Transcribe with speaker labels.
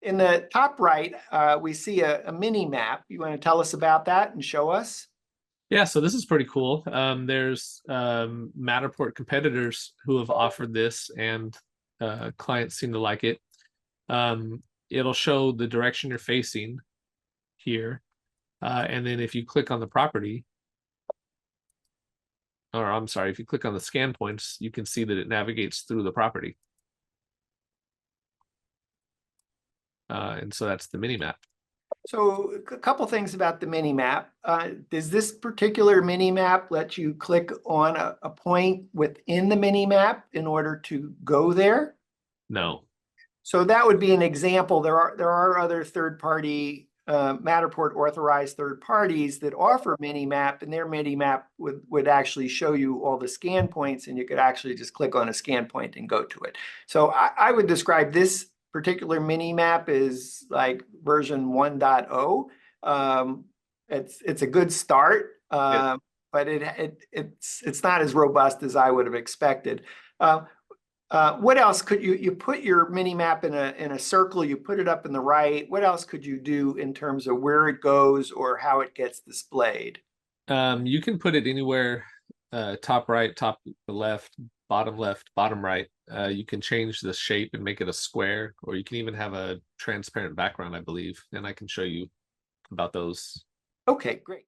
Speaker 1: In the top right, we see a mini map. You want to tell us about that and show us?
Speaker 2: Yeah, so this is pretty cool. There's Matterport competitors who have offered this, and clients seem to like it. It'll show the direction you're facing here. And then if you click on the property, or I'm sorry, if you click on the scan points, you can see that it navigates through the property. And so that's the mini map.
Speaker 1: So a couple things about the mini map. Does this particular mini map let you click on a point within the mini map in order to go there?
Speaker 2: No.
Speaker 1: So that would be an example. There are other third-party Matterport authorized third parties that offer mini map, and their mini map would actually show you all the scan points, and you could actually just click on a scan point and go to it. So I would describe this particular mini map is like version 1.0. It's a good start, but it's not as robust as I would have expected. What else could you put your mini map in a circle? You put it up in the right. What else could you do in terms of where it goes or how it gets displayed?
Speaker 2: You can put it anywhere, top right, top left, bottom right. You can change the shape and make it a square, or you can even have a transparent background, I believe, and I can show you about those.
Speaker 1: Okay, great.